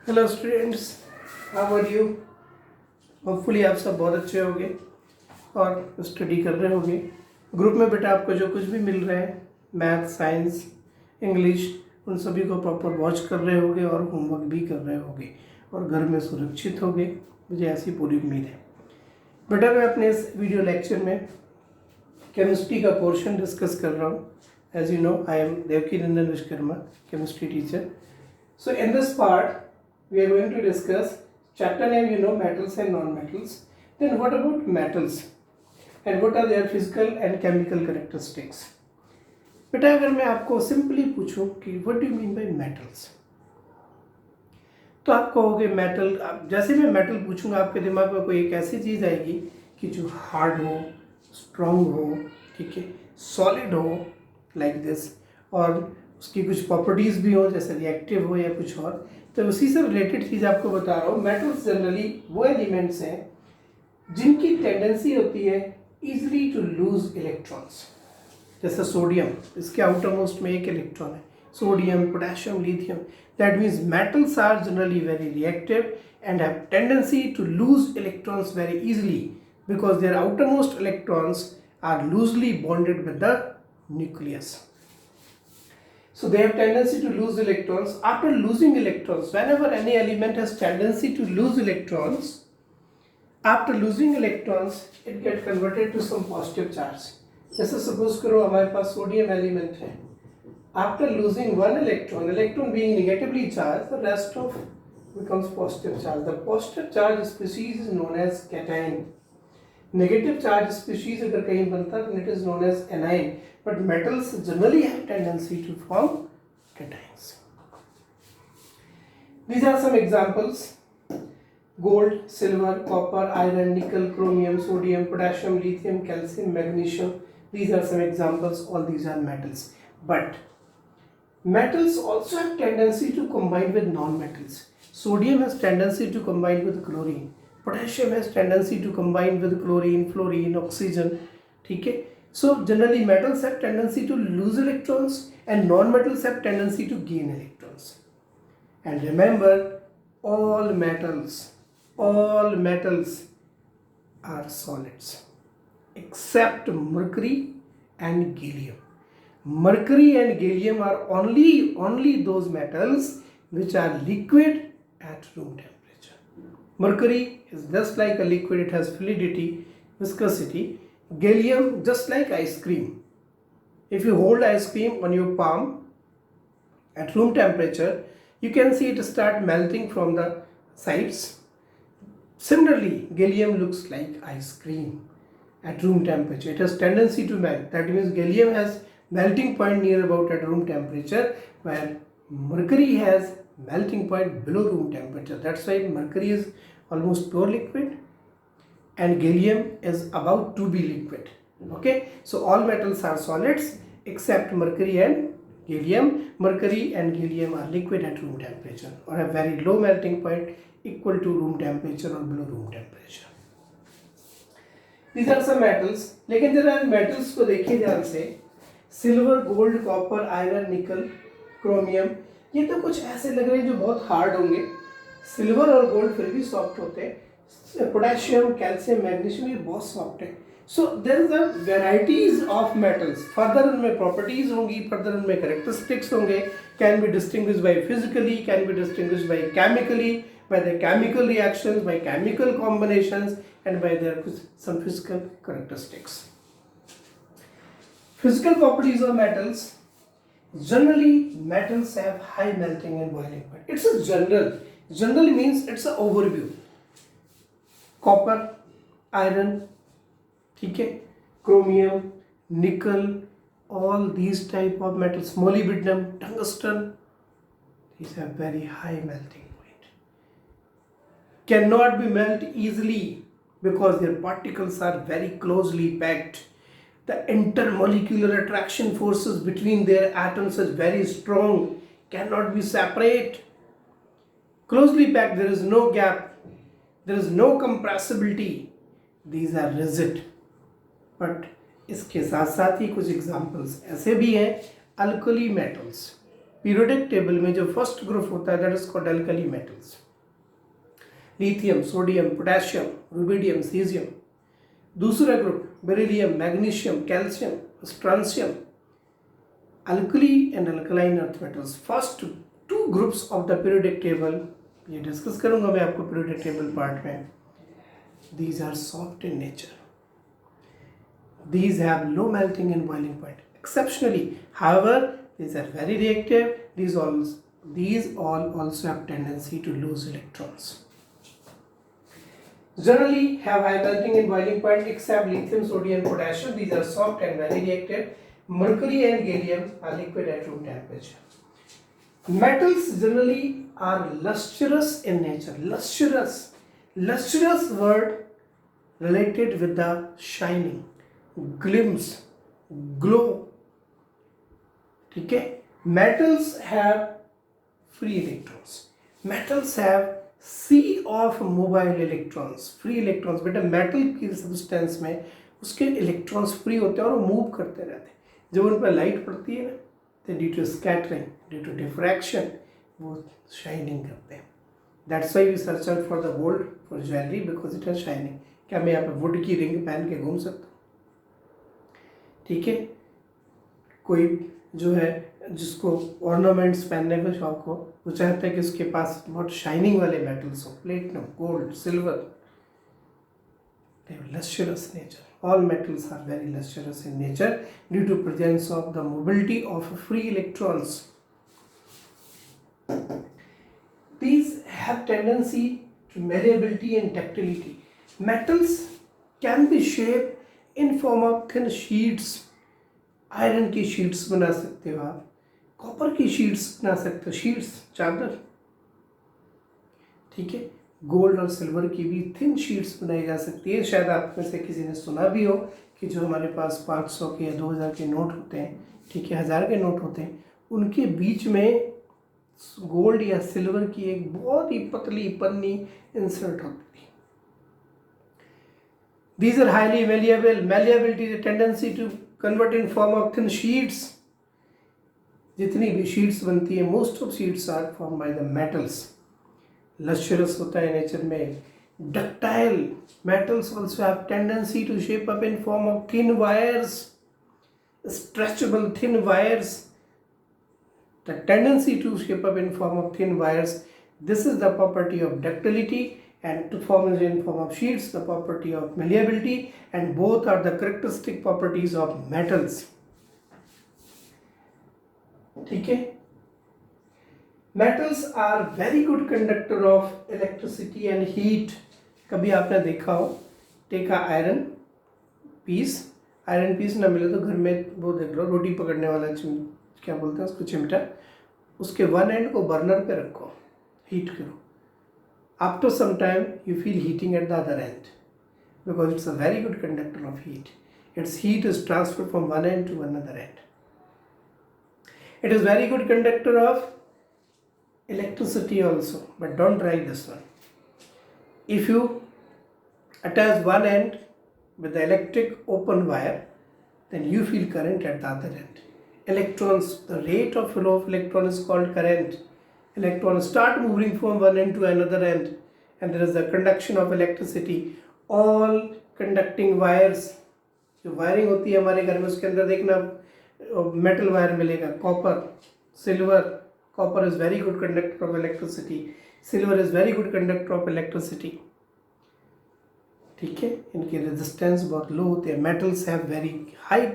Hello students, how are you. Hopefully आप सब बहुत अच्छे होंगे और स्टडी कर रहे होंगे। ग्रुप में बेटा आपको जो कुछ भी मिल रहा है, मैथ, साइंस, इंग्लिश, उन सभी को प्रॉपर वॉच कर रहे होंगे और होमवर्क भी कर रहे होंगे और घर में सुरक्षित होंगे, मुझे ऐसी पूरी उम्मीद है। बेटा मैं अपने इस वीडियो लेक्चर में केमिस्ट्री का पोर्शन डिस्कस कर रहा हूँ। As you know, I am Devki Nandan Vishwakarma, chemistry teacher. So in this part, we are going to discuss chapter name, you know, metals and non-metals. Then what about metals and what are their physical and chemical characteristics? बेटा अगर मैं आपको simply पूछूं कि what do you mean by metals, तो आप कहोगे metal. जैसे मैं मेटल पूछूंगा आपके दिमाग में कोई एक ऐसी चीज़ आएगी कि जो हार्ड हो, स्ट्रॉन्ग हो, ठीक है, सॉलिड हो, लाइक दिस, और उसकी कुछ प्रॉपर्टीज़ भी हो, जैसे रिएक्टिव हो या कुछ और. तो उसी से रिलेटेड चीज़ आपको बता रहा हूँ. मेटल्स जनरली वो एलिमेंट्स हैं जिनकी टेंडेंसी होती है ईजिली टू लूज इलेक्ट्रॉन्स. जैसे सोडियम, इसके आउटर मोस्ट में एक इलेक्ट्रॉन है. Sodium, potassium, lithium. That means metals are generally very reactive and have tendency to lose electrons very easily because their outermost electrons are loosely bonded with the nucleus. So they have tendency to lose electrons. After losing electrons, whenever any element has tendency to lose electrons, after losing electrons, it gets converted to some positive charge. जैसे suppose करो हमारे पास sodium element है. After losing one electron, electron being negatively charged, the rest of becomes positive charge. The positive charge species is known as cation. Negative charge species अगर कहीं बनता है, then it is known as anion. But metals generally have tendency to form cations. These are some examples: gold, silver, copper, iron, nickel, chromium, sodium, potassium, lithium, calcium, magnesium. These are some examples. All these are metals. But metals also have tendency to combine with non-metals. Sodium has tendency to combine with chlorine. Potassium has tendency to combine with chlorine, fluorine, oxygen. ठीक है. So generally metals have tendency to lose electrons and non-metals have tendency to gain electrons. And remember, all metals are solids except mercury and gallium. Mercury and gallium are only those metals which are liquid at room temperature. Mercury is just like a liquid, it has fluidity, viscosity. Gallium just like ice cream. If you hold ice cream on your palm at room temperature, you can see it start melting from the sides. Similarly, gallium looks like ice cream at room temperature. It has tendency to melt. That means gallium has melting point near about at room temperature, where mercury has melting point below room temperature. That's why mercury is almost pure liquid and gallium is about to be liquid. Okay, so all metals are solids except mercury and gallium. Mercury and gallium are liquid at room temperature or have very low melting point equal to room temperature or below room temperature. These are some metals. लेकिन जरा metals को देखिए ध्यान से. Silver, gold, copper, iron, निकल, chromium, ये तो कुछ ऐसे लग रहे हैं जो बहुत हार्ड होंगे. सिल्वर और गोल्ड फिर भी सॉफ्ट होते हैं. पोटेशियम, कैल्शियम, मैग्नीशियम ये बहुत सॉफ्ट है. So there is a varieties of metals. Further उनमें प्रॉपर्टीज होंगी, फर्दर उनमें कैरेक्टरिस्टिक्स होंगे. Can be distinguished by physically, can be distinguished by chemically, by the chemical reactions, by chemical combinations, and by their some physical characteristics. Physical properties of metals. Generally, metals have high melting and boiling point. It's a general. General means it's an overview. Copper, iron, ठीक है, chromium, nickel, all these type of metals, molybdenum, tungsten, these have very high melting point. Cannot be melt easily because their particles are very closely packed. The intermolecular attraction forces between their atoms is very strong, cannot be separate. Closely packed, there is no gap, there is no compressibility. These are rigid. But इसके साथ साथ ही कुछ examples ऐसे भी हैं. Alkali metals, periodic table में जो first group होता है that is called alkali metals, lithium, sodium, potassium, rubidium, caesium. दूसरा group beryllium, magnesium, calcium, strontium, alkali and alkaline earth metals. First two groups of the periodic table ये discuss करूंगा मैं आपको periodic table part में। These are soft in nature. These have low melting and boiling point. Exceptionally, however, these are very reactive. These all also have tendency to lose electrons. Generally have high melting and boiling point except lithium, sodium, potassium. These are soft and very reactive. Mercury and gallium are liquid at room temperature. Metals generally are lustrous in nature. Lustrous word related with the shining, glimpse, glow. ठीक है। Metals have free electrons. Metals have sea of mobile electrons. Free electrons बेटा metal की substance में उसके electrons free होते हैं और वो मूव करते रहते हैं। जब उन पर लाइट पड़ती है ना तो due to scattering, due to diffraction वो शाइनिंग करते हैं। That's why we search out for the gold for jewellery because it is shining. क्या मैं यहाँ पे वुड की रिंग पहन के घूम सकता हूँ? ठीक है। कोई जो है जिसको ऑर्नामेंट्स पहनने का शौक हो वो चाहता है कि उसके पास बहुत शाइनिंग वाले मेटल्स हो, platinum, gold, silver. Lustrous nature, all metals are very lustrous in nature due to presence of the mobility of free electrons. These have tendency to malleability and ductility. Metals can be shaped in form of thin sheets. Iron की sheets बना सकते हो आप, copper की sheets बना सकते हो, sheets चादर। ठीक है। गोल्ड और सिल्वर की भी थिन शीट्स बनाई जा सकती है। शायद आप में से किसी ने सुना भी हो कि जो हमारे पास 500 के या 2000 के नोट होते हैं, ठीक है, 1000 के नोट होते हैं, उनके बीच में गोल्ड या सिल्वर की एक बहुत ही पतली पन्नी इंसर्ट होती है। These are highly malleable. Malleability is a tendency to convert in form of thin sheets. जितनी भी शीट्स बनती है, most of sheets are form by the metals. Lustrous होता है नेचर में। Ductile metals also have tendency to shape up in form of thin wires, stretchable thin wires. The tendency to shape up in form of thin wires, this is the property of ductility, and to form in form of sheets, the property of malleability, and both are the characteristic properties of metals. ठीक है। Metals are very good conductor of electricity and heat. कभी आपने देखा हो, take a iron piece ना मिले तो घर में वो देख लो, रोटी पकड़ने वाला क्या बोलते हैं उसको, चिमटा, उसके वन एंड को बर्नर पे रखो, हीट करो। After some time you feel heating at the other end because it's a very good conductor of heat. Its heat is transferred from one end to another end. It is very good conductor of electricity also, but don't try this one. If you attach one end with the electric open wire, then you feel current at the other end. Electrons, the rate of flow of electron is called current. Electrons start moving from one end to another end, and there is the conduction of electricity. All conducting wires, जो wiring होती है हमारे घर में, उसके अंदर देखना metal wire मिलेगा, copper, silver. Copper is very good conductor of electricity, silver is very good conductor of electricity. ठीक है, इनकी रेजिस्टेंस बहुत लो होती है. Metals have very high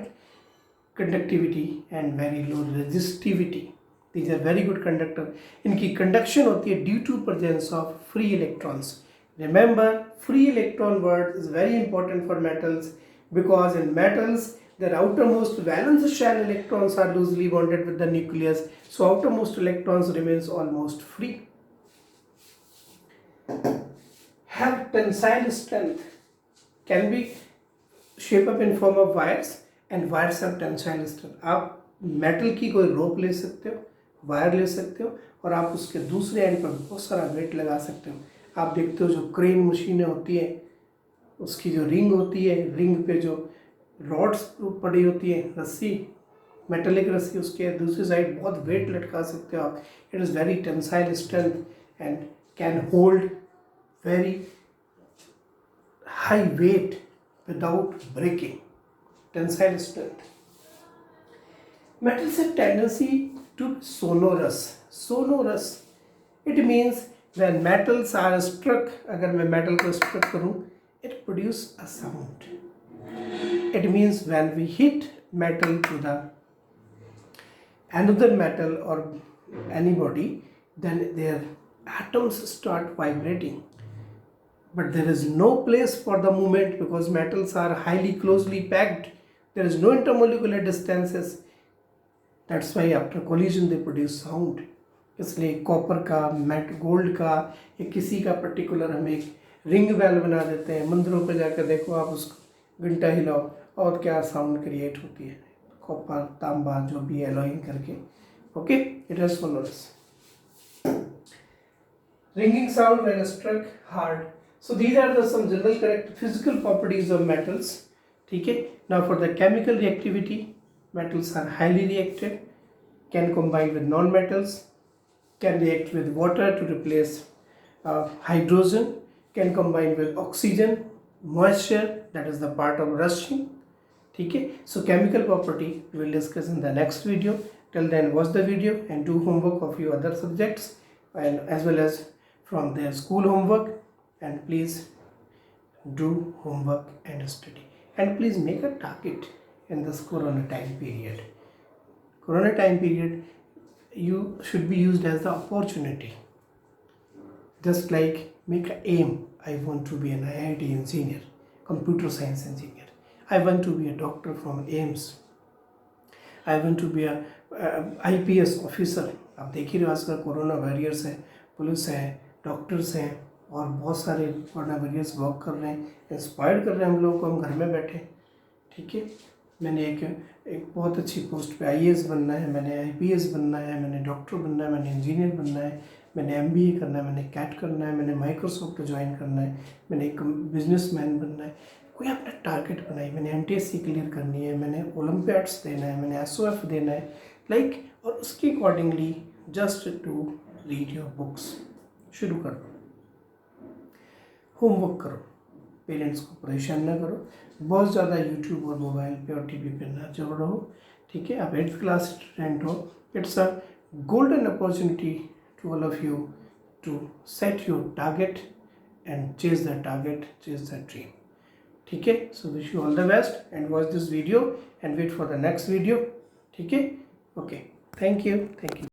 conductivity and very low resistivity. These are very good conductor. इनकी conduction होती है due to presence of free electrons. Remember, free electron word is very important for metals, because in metals their outermost valence shell electrons are loosely bonded with the nucleus, so outermost electrons remains almost free. Have tensile strength, can be shape up in form of wires, and wires have tensile strength. आप metal की कोई रोप ले सकते हो, wire ले सकते हो, और आप उसके दूसरे एंड पर बहुत सारा वेट लगा सकते हो. आप देखते हो जो क्रेन मशीनें होती है, उसकी जो रिंग होती है, रिंग पे जो रॉड्स पड़ी होती है, रस्सी, मेटेलिक रस्सी उसके दूसरी साइड बहुत वेट लटका सकते हो आप. It is very tensile strength and can hold very high wait without breaking. Tensile strength. Metals have tendency to be sonorous. Sonorous. It means when metals are struck, अगर मैं metal को struck करूँ, it produce a sound. It means when we hit metal to the another metal or anybody, then their atoms start vibrating. But there is no place for the movement because metals are highly closely packed. There is no intermolecular distances. That's why after collision they produce sound. इसलिए copper का, mat gold का या किसी का particular हम एक ring bell बना देते हैं. मंदिरों पे जाकर देखो आप, उसको घंटा हिलाओ और क्या साउंड क्रिएट होती है. कॉपर, तांबा, जो भी एलॉइंग करके. Okay, it has sonorous. Ringing sound when struck hard. So these are the some general correct physical properties of metals. ठीक है. Now for the chemical reactivity, metals are highly reactive, can combine with non-metals, can react with water to replace hydrogen, can combine with oxygen, moisture, that is the part of rushing. ठीक है. So chemical property we will discuss in the next video. Till then watch the video and do homework of your other subjects and as well as from their school homework, and please do homework and study, and please make a target in this corona time period. Corona time period you should be used as the opportunity, just like make an aim. I want to be an IIT engineer, computer science engineer. I want to be a doctor from AIMS. I want to be a IPS officer. आप देख ही रहे हो आजकल corona warriors है, police है, doctors हैं और बहुत सारे कोरोना वॉरियर्स वर्क कर रहे हैं, इंस्पायर कर रहे हैं हम लोगों को, हम घर में बैठे. ठीक है. मैंने एक बहुत अच्छी पोस्ट पे IAS बनना है, मैंने IPS बनना है, मैंने डॉक्टर बनना है, मैंने इंजीनियर बनना है, मैंने MBA करना है, मैंने कैट करना है, मैंने माइक्रोसॉफ्ट ज्वाइन करना है, मैंने एक बिजनेसमैन बनना है. कोई अपना टारगेट बनाई. मैंने NTSC क्लियर करनी है, मैंने ओलम्पियाड्स देना है, मैंने SOF देना है, लाइक और उसके accordingly just to read your books. शुरू कर दो, होमवर्क करो, पेरेंट्स को परेशान ना करो, बहुत ज़्यादा यूट्यूब और मोबाइल पे और टीवी पे ना जोड़ रहो. ठीक है. आप 8th क्लास स्टूडेंट हो. It's a golden opportunity to all of you to set your target and chase the target, chase the dream. ठीक है. So wish you all the best and watch this video and wait for the next video. ठीक है. Okay, thank you.